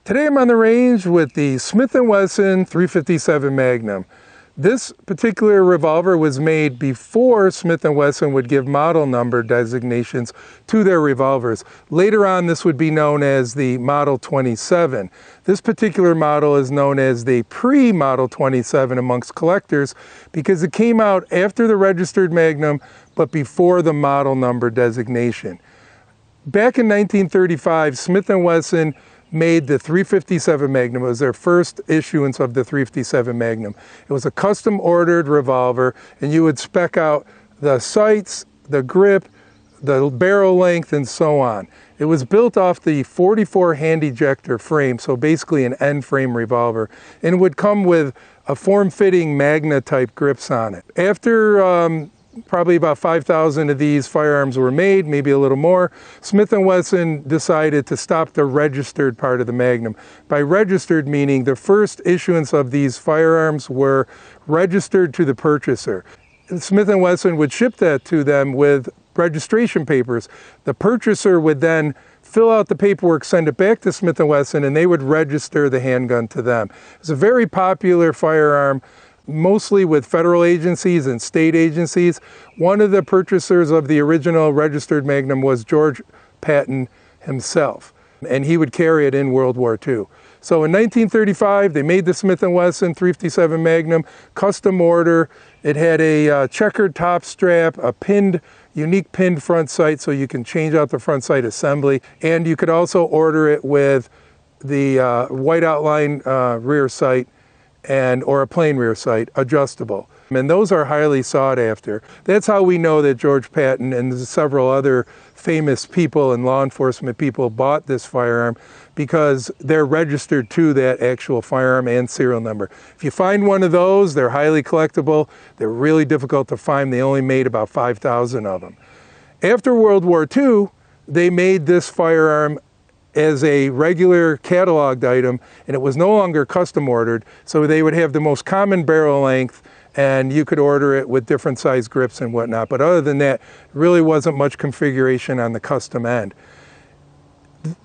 Today I'm on the range with the Smith & Wesson 357 Magnum. This particular revolver was made before Smith & Wesson would give model number designations to their revolvers. Later on, this would be known as the Model 27. This particular model is known as the Pre-Model 27 amongst collectors because it came out after the registered Magnum, but before the model number designation. Back in 1935, Smith & Wesson made the 357 Magnum. It was their first issuance of the 357 Magnum. It was a custom ordered revolver, and you would spec out the sights, the grip, the barrel length, and so on. It was built off the 44 hand ejector frame, so basically an end frame revolver, and would come with a form-fitting Magna type grips on it. After probably about 5,000 of these firearms were made, maybe a little more, Smith & Wesson decided to stop the registered part of the Magnum. By registered meaning the first issuance of these firearms were registered to the purchaser. Smith & Wesson would ship that to them with registration papers. The purchaser would then fill out the paperwork, send it back to Smith & Wesson, and they would register the handgun to them. It's a very popular firearm, mostly with federal agencies and state agencies. One of the purchasers of the original registered Magnum was George Patton himself, and he would carry it in World War II. So in 1935, they made the Smith & Wesson 357 Magnum, custom order. It had a checkered top strap, a unique pinned front sight, so you can change out the front sight assembly, and you could also order it with the white outline rear sight or a plain rear sight, adjustable. And those are highly sought after. That's how we know that George Patton and several other famous people and law enforcement people bought this firearm, because they're registered to that actual firearm and serial number. If you find one of those, they're highly collectible. They're really difficult to find. They only made about 5,000 of them. After World War II, they made this firearm as a regular cataloged item, and it was no longer custom ordered, so they would have the most common barrel length, and you could order it with different size grips and whatnot. But other than that, really wasn't much configuration on the custom end.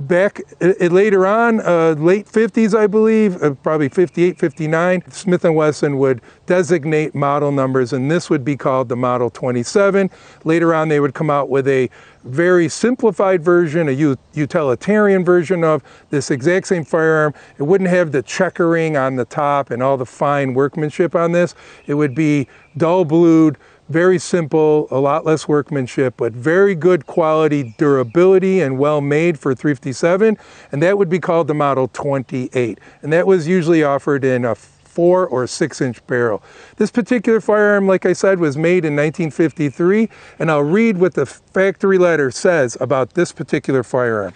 Back later on, late 50s, I believe, probably 58, 59, Smith & Wesson would designate model numbers, and this would be called the Model 27. Later on, they would come out with a very simplified version, a utilitarian version of this exact same firearm. It wouldn't have the checkering on the top and all the fine workmanship on this. It would be dull blued, very simple, a lot less workmanship, but very good quality durability and well made for 357, and that would be called the Model 28. And that was usually offered in a 4 or 6 inch barrel. This particular firearm, like I said, was made in 1953, and I'll read what the factory letter says about this particular firearm.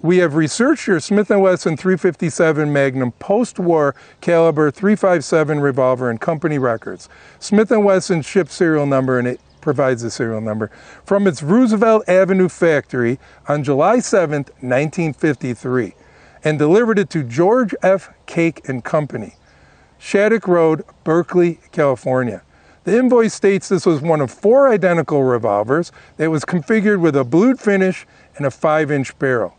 We have researched your Smith & Wesson 357 Magnum post-war caliber 357 revolver and company records. Smith & Wesson shipped serial number, and it provides the serial number, from its Roosevelt Avenue factory on July 7th, 1953, and delivered it to George F. Cake and Company, Shattuck Road, Berkeley, California. The invoice states this was one of 4 identical revolvers that was configured with a blued finish and a 5-inch barrel.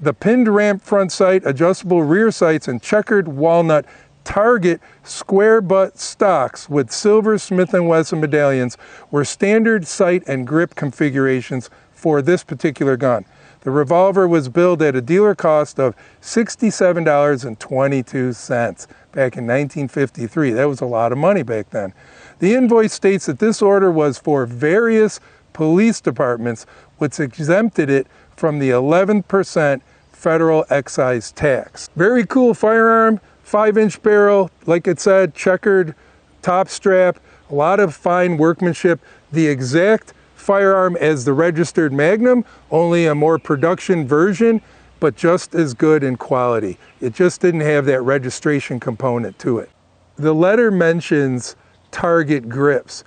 The pinned ramp front sight, adjustable rear sights, and checkered walnut target square butt stocks with silver Smith & Wesson medallions were standard sight and grip configurations for this particular gun. The revolver was billed at a dealer cost of $67.22 back in 1953. That was a lot of money back then. The invoice states that this order was for various police departments, which exempted it from the 11% federal excise tax. Very cool firearm, 5-inch barrel, like it said, checkered top strap, a lot of fine workmanship. The exact firearm as the registered Magnum, only a more production version, but just as good in quality. It just didn't have that registration component to it. The letter mentions target grips.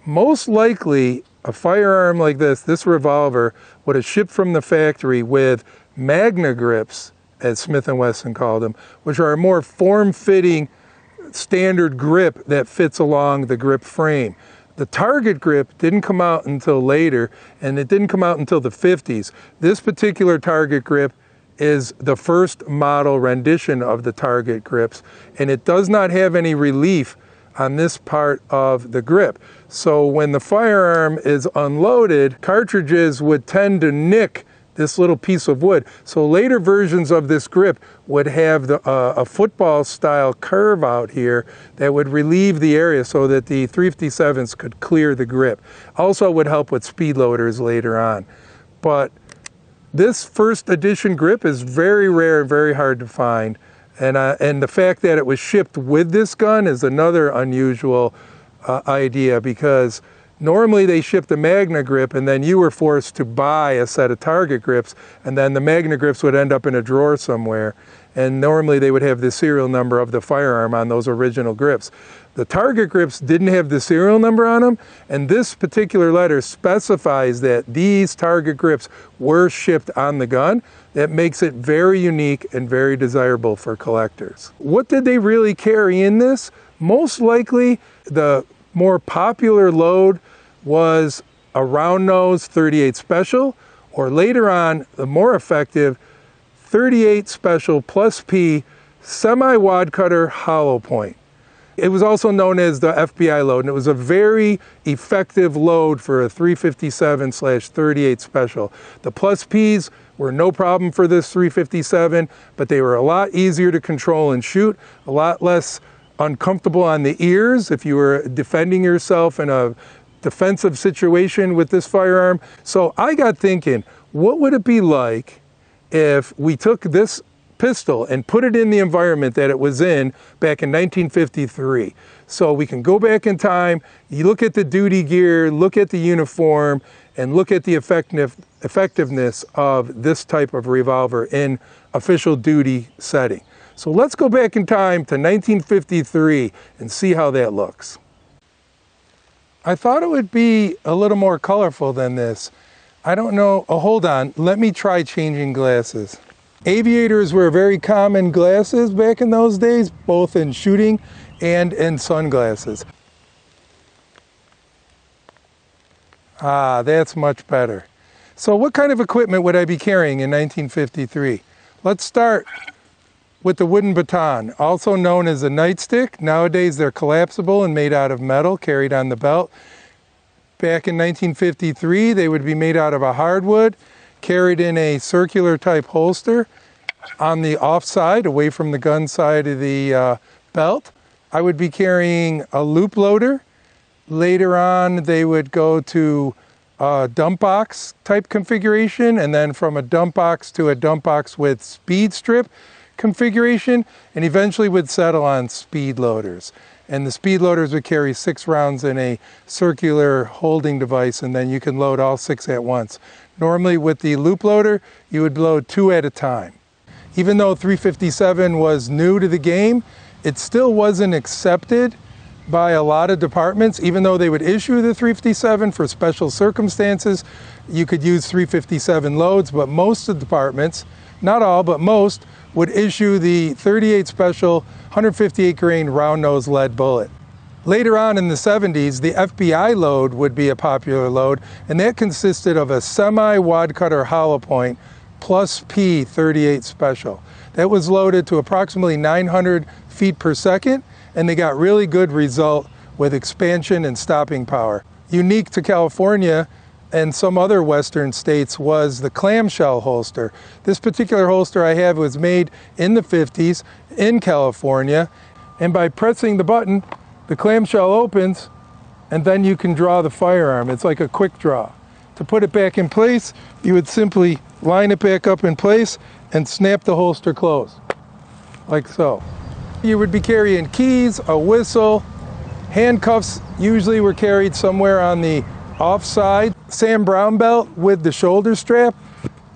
Most likely, a firearm like this revolver, would have shipped from the factory with Magna grips, as Smith & Wesson called them, which are a more form-fitting standard grip that fits along the grip frame. The target grip didn't come out until later, and it didn't come out until the 50s. This particular target grip is the first model rendition of the target grips, and it does not have any relief on this part of the grip. So when the firearm is unloaded, cartridges would tend to nick this little piece of wood. So later versions of this grip would have a football style curve out here that would relieve the area so that the 357s could clear the grip. Also would help with speed loaders later on. But this first edition grip is very rare and very hard to find. And the fact that it was shipped with this gun is another unusual idea, because normally they shipped the Magna grip and then you were forced to buy a set of target grips, and then the Magna grips would end up in a drawer somewhere. And normally they would have the serial number of the firearm on those original grips. The target grips didn't have the serial number on them, and this particular letter specifies that these target grips were shipped on the gun. That makes it very unique and very desirable for collectors. What did they really carry in this? Most likely the more popular load was a round nose 38 special, or later on the more effective 38 special plus P semi-wad cutter hollow point. It was also known as the FBI load, and it was a very effective load for a 357/38 special. The plus Ps were no problem for this 357, but they were a lot easier to control and shoot, a lot less uncomfortable on the ears if you were defending yourself in a defensive situation with this firearm. So I got thinking, what would it be like if we took this pistol and put it in the environment that it was in back in 1953? So we can go back in time, you look at the duty gear, look at the uniform, and look at the effectiveness of this type of revolver in official duty setting. So let's go back in time to 1953 and see how that looks. I thought it would be a little more colorful than this. I don't know. Oh, hold on. Let me try changing glasses. Aviators were very common glasses back in those days, both in shooting and in sunglasses. Ah, that's much better. So what kind of equipment would I be carrying in 1953? Let's start with the wooden baton, also known as a nightstick. Nowadays they're collapsible and made out of metal, carried on the belt. Back in 1953, they would be made out of a hardwood, carried in a circular type holster on the off side, away from the gun side of the belt. I would be carrying a loop loader. Later on, they would go to a dump box type configuration, and then from a dump box to a dump box with speed strip configuration, and eventually would settle on speed loaders. And the speed loaders would carry 6 rounds in a circular holding device, and then you can load all 6 at once. Normally with the loop loader, you would load 2 at a time. Even though 357 was new to the game, it still wasn't accepted by a lot of departments. Even though they would issue the 357 for special circumstances, you could use 357 loads, but most of the departments, not all, but most, would issue the 38 special 158 grain round nose lead bullet. Later on in the 70s, the FBI load would be a popular load, and that consisted of a semi-wad cutter hollow point plus P 38 special. That was loaded to approximately 900 feet per second, and they got really good result with expansion and stopping power. Unique to California and some other western states was the clamshell holster. This particular holster I have was made in the 50s in California, and by pressing the button, the clamshell opens, and then you can draw the firearm. It's like a quick draw. To put it back in place, you would simply line it back up in place and snap the holster closed, like so. You would be carrying keys, a whistle, handcuffs usually were carried somewhere on the offside, Sam Brown belt with the shoulder strap.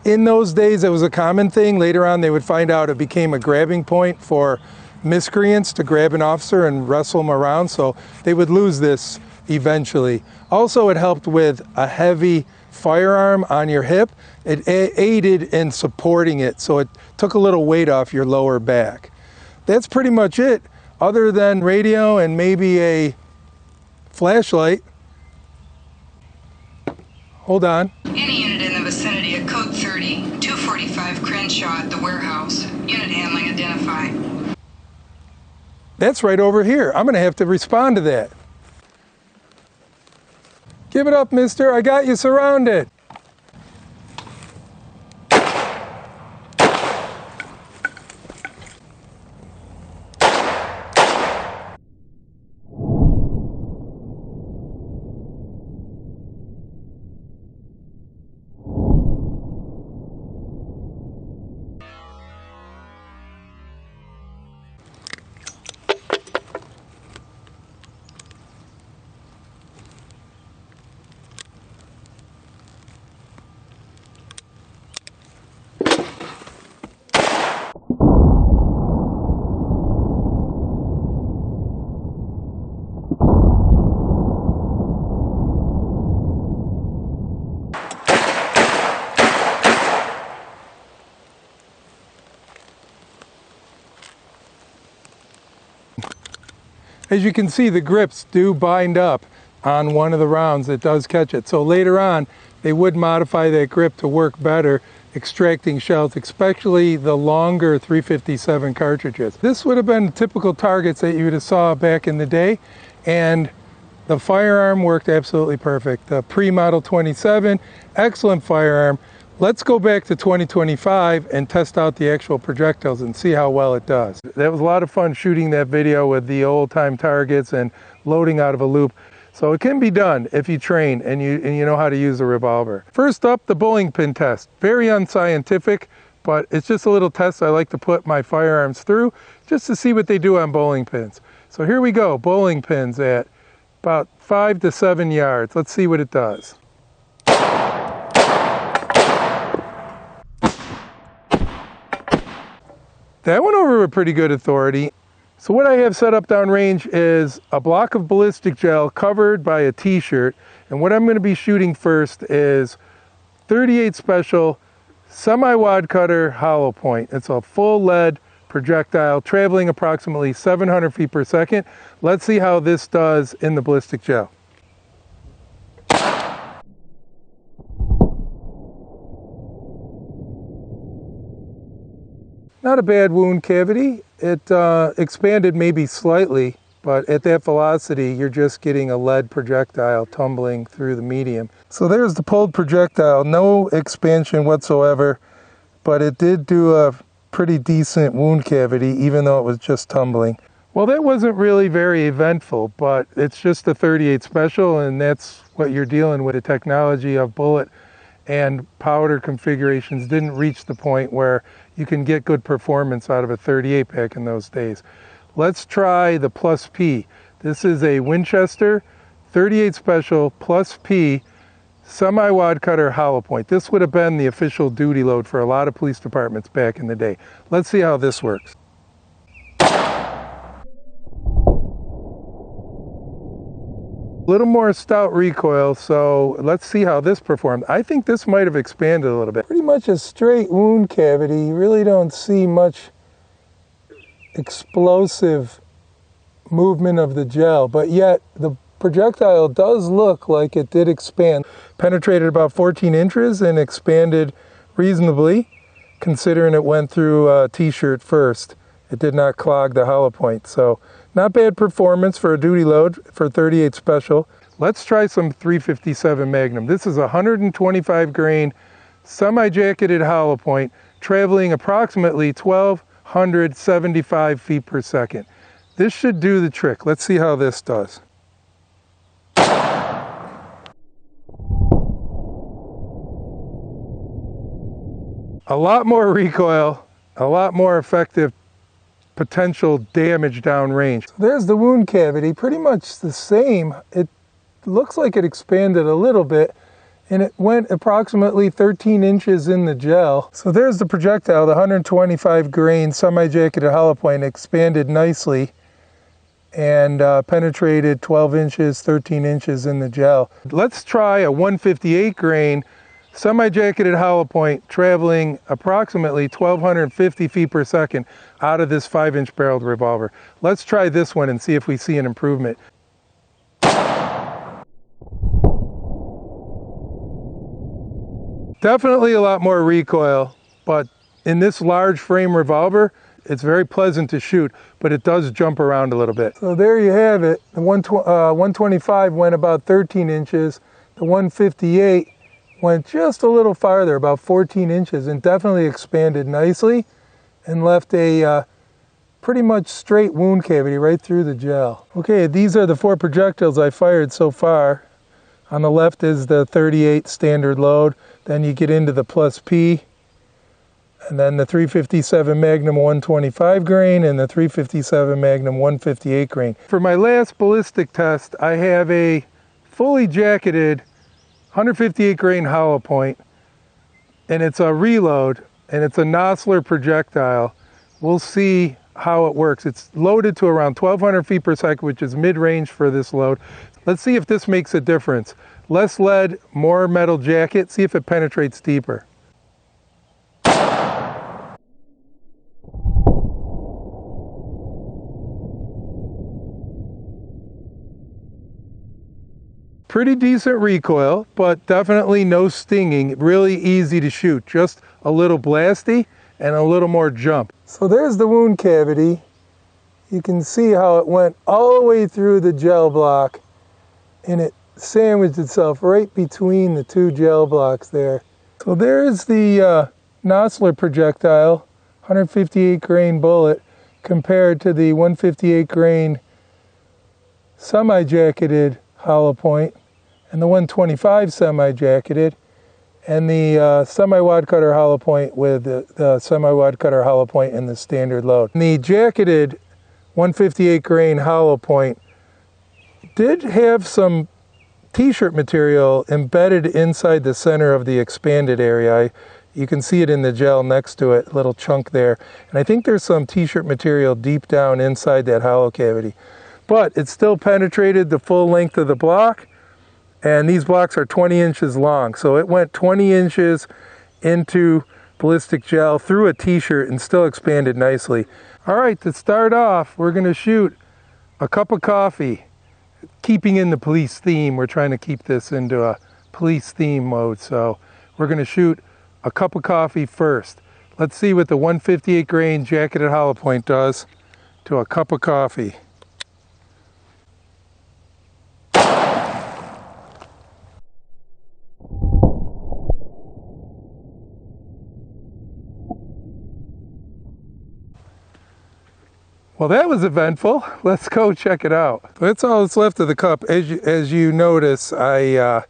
In those days, it was a common thing. Later on, they would find out it became a grabbing point for miscreants to grab an officer and wrestle them around, so they would lose this eventually. Also, it helped with a heavy firearm on your hip. It aided in supporting it, so it took a little weight off your lower back. That's pretty much it. Other than radio and maybe a flashlight, Hold on. Any unit in the vicinity of code 30, 245 Crenshaw at the warehouse. Unit handling identified. That's right over here. I'm going to have to respond to that. Give it up, mister. I got you surrounded. As you can see, the grips do bind up on one of the rounds that does catch it. So later on, they would modify that grip to work better extracting shells, especially the longer 357 cartridges. This would have been typical targets that you would have saw back in the day, and the firearm worked absolutely perfect. The pre-model 27, excellent firearm. Let's go back to 2025 and test out the actual projectiles and see how well it does. That was a lot of fun shooting that video with the old-time targets and loading out of a loop. So it can be done if you train and you know how to use a revolver. First up, the bowling pin test. Very unscientific, but it's just a little test I like to put my firearms through just to see what they do on bowling pins. So here we go, bowling pins at about 5 to 7 yards. Let's see what it does. That went over with pretty good authority. So what I have set up downrange is a block of ballistic gel covered by a t-shirt. And what I'm going to be shooting first is 38 Special semi-wad cutter hollow point. It's a full lead projectile traveling approximately 700 feet per second. Let's see how this does in the ballistic gel. Not a bad wound cavity. It expanded maybe slightly, but at that velocity, you're just getting a lead projectile tumbling through the medium. So there's the pulled projectile, no expansion whatsoever, but it did do a pretty decent wound cavity, even though it was just tumbling. Well, that wasn't really very eventful, but it's just a 38 Special, and that's what you're dealing with. The technology of bullet and powder configurations didn't reach the point where you can get good performance out of a 38 back in those days. Let's try the Plus P. This is a Winchester 38 Special Plus P semi-wad cutter hollow point. This would have been the official duty load for a lot of police departments back in the day. Let's see how this works. A little more stout recoil, so let's see how this performed. I think this might have expanded a little bit. Pretty much a straight wound cavity. You really don't see much explosive movement of the gel, but yet the projectile does look like it did expand. Penetrated about 14 inches and expanded reasonably, considering it went through a t-shirt first. It did not clog the hollow point, so not bad performance for a duty load for 38 Special. Let's try some 357 Magnum. This is a 125 grain semi-jacketed hollow point traveling approximately 1,275 feet per second. This should do the trick. Let's see how this does. A lot more recoil, a lot more effective potential damage downrange. So there's the wound cavity, pretty much the same. It looks like it expanded a little bit, and it went approximately 13 inches in the gel. So there's the projectile, the 125 grain semi-jacketed hollow point expanded nicely and penetrated 12 inches, 13 inches in the gel. Let's try a 158 grain semi-jacketed hollow point traveling approximately 1,250 feet per second out of this 5-inch barreled revolver. Let's try this one and see if we see an improvement. Definitely a lot more recoil, but in this large frame revolver, it's very pleasant to shoot, but it does jump around a little bit. So there you have it. The 125 went about 13 inches. The 158 went just a little farther, about 14 inches, and definitely expanded nicely and left a pretty much straight wound cavity right through the gel. Okay, these are the 4 projectiles I fired so far. On the left is the 38 standard load. Then you get into the plus P, and then the 357 Magnum 125 grain and the 357 Magnum 158 grain. For my last ballistic test, I have a fully jacketed 158 grain hollow point, and it's a reload, and it's a Nosler projectile. We'll see how it works. It's loaded to around 1,200 feet per second, which is mid-range for this load. Let's see if this makes a difference. Less lead, more metal jacket, see if it penetrates deeper. Pretty decent recoil, but definitely no stinging. Really easy to shoot, just a little blasty and a little more jump. So there's the wound cavity. You can see how it went all the way through the gel block, and it sandwiched itself right between the 2 gel blocks there. So there's the Nosler projectile, 158 grain bullet, compared to the 158 grain semi-jacketed hollow point, and the 125 semi-jacketed, and the semi-wad cutter hollow point with the semi-wad cutter hollow point and the standard load. And the jacketed 158 grain hollow point did have some t-shirt material embedded inside the center of the expanded area. You can see it in the gel next to it, a little chunk there. And I think there's some t-shirt material deep down inside that hollow cavity. But it still penetrated the full length of the block, and these blocks are 20 inches long. So it went 20 inches into ballistic gel through a t-shirt and still expanded nicely. All right, to start off, we're gonna shoot a cup of coffee. Keeping in the police theme, we're trying to keep this into a police theme mode. So we're gonna shoot a cup of coffee first. Let's see what the 158 grain jacketed hollow point does to a cup of coffee. Well, that was eventful. Let's go check it out. That's all that's left of the cup. As you notice, I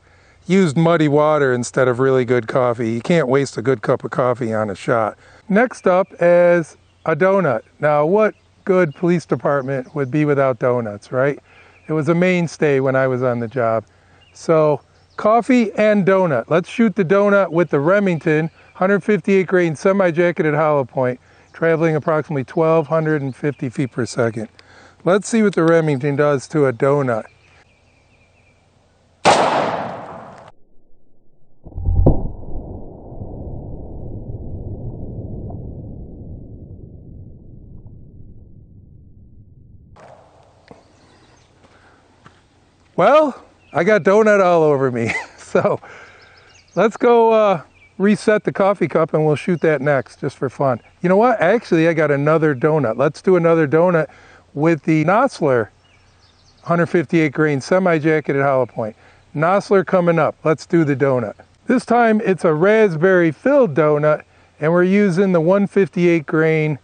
used muddy water instead of really good coffee. You can't waste a good cup of coffee on a shot. Next up is a donut. Now, what good police department would be without donuts, right? It was a mainstay when I was on the job. So, coffee and donut. Let's shoot the donut with the Remington 158 grain semi-jacketed hollow point, traveling approximately 1,250 feet per second. Let's see what the Remington does to a donut. Well, I got donut all over me. So let's go reset the coffee cup and we'll shoot that next just for fun. You know what? Actually, I got another donut. Let's do another donut with the Nosler 158 grain semi-jacketed hollow point. Nosler coming up. Let's do the donut. This time it's a raspberry filled donut, and we're using the 158 grain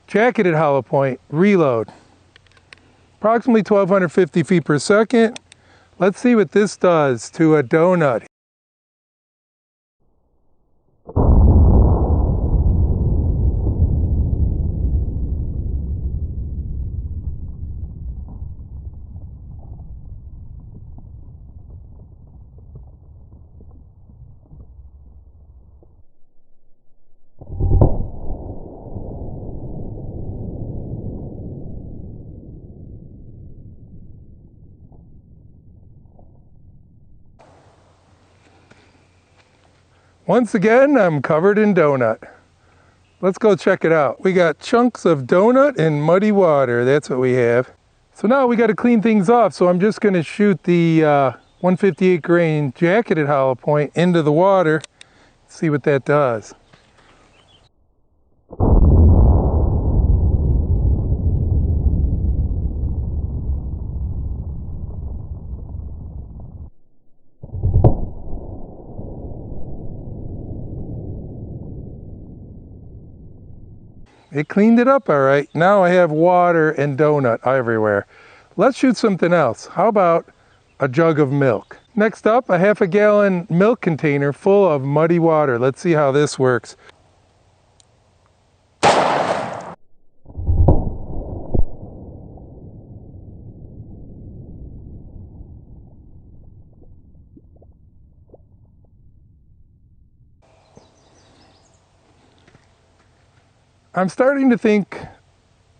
jacketed hollow point reload. Approximately 1,250 feet per second. Let's see what this does to a donut. Once again, I'm covered in donut. Let's go check it out. We got chunks of donut in muddy water. That's what we have. So now we got to clean things off. So I'm just going to shoot the 158 grain jacketed hollow point into the water See what that does. It cleaned it up all right. Now I have water and donut everywhere. Let's shoot something else. How about a jug of milk? Next up, a half a gallon milk container full of muddy water. Let's see how this works. I'm starting to think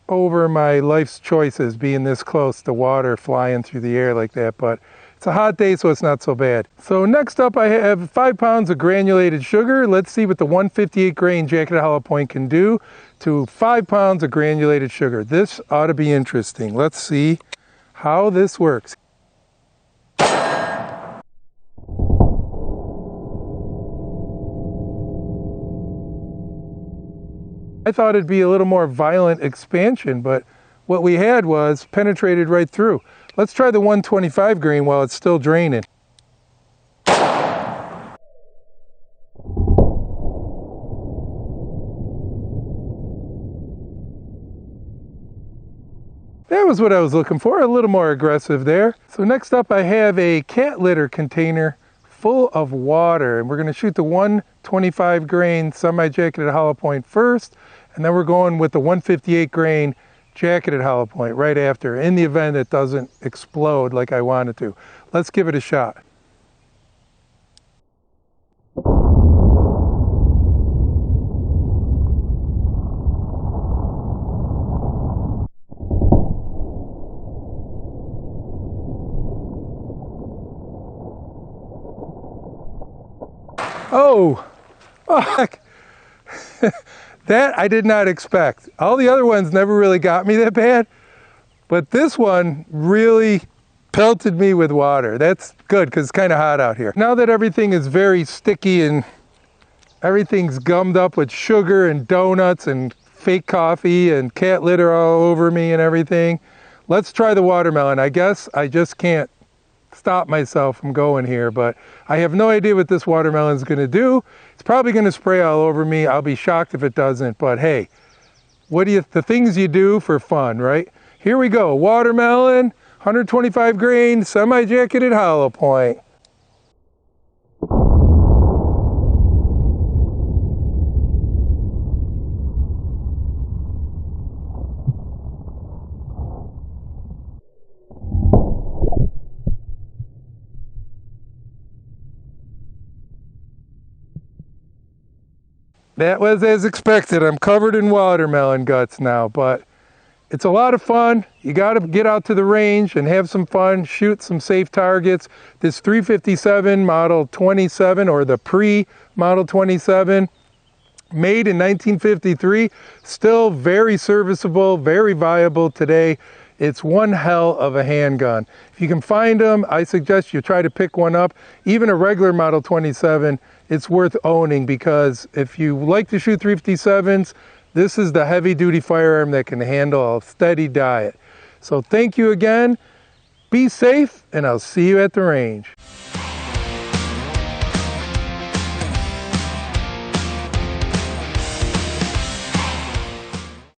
over my life's choices being this close to water flying through the air like that, but it's a hot day, so it's not so bad. So next up, I have 5 pounds of granulated sugar. Let's see what the 158 grain Jacketed Hollow Point can do to 5 pounds of granulated sugar. This ought to be interesting. Let's see how this works. I thought it'd be a little more violent expansion, but what we had was penetrated right through. Let's try the 125 grain while it's still draining. That was what I was looking for, a little more aggressive there. So next up I have a cat litter container full of water, and we're going to shoot the 125 grain semi-jacketed hollow point first, and then we're going with the 158 grain jacketed hollow point right after, in the event it doesn't explode like I want it to. Let's give it a shot. Oh, fuck. That I did not expect. All the other ones never really got me that bad, but this one really pelted me with water. That's good because it's kind of hot out here. Now that everything is very sticky and everything's gummed up with sugar and donuts and fake coffee and cat litter all over me and everything, let's try the watermelon. I guess I just can't stop myself from going here, but I have no idea what this watermelon is going to do. It's probably going to spray all over me. I'll be shocked if it doesn't, but hey, the things you do for fun, right? Here we go. Watermelon, 125 grain, semi-jacketed hollow point. That was as expected. I'm covered in watermelon guts now, but it's a lot of fun. You got to get out to the range and have some fun, shoot some safe targets. This 357 Model 27, or the Pre Model 27, made in 1953, still very serviceable, very viable today. It's one hell of a handgun. If you can find them, I suggest you try to pick one up. Even a regular Model 27, it's worth owning, because if you like to shoot 357s, this is the heavy-duty firearm that can handle a steady diet. So thank you again. Be safe, and I'll see you at the range.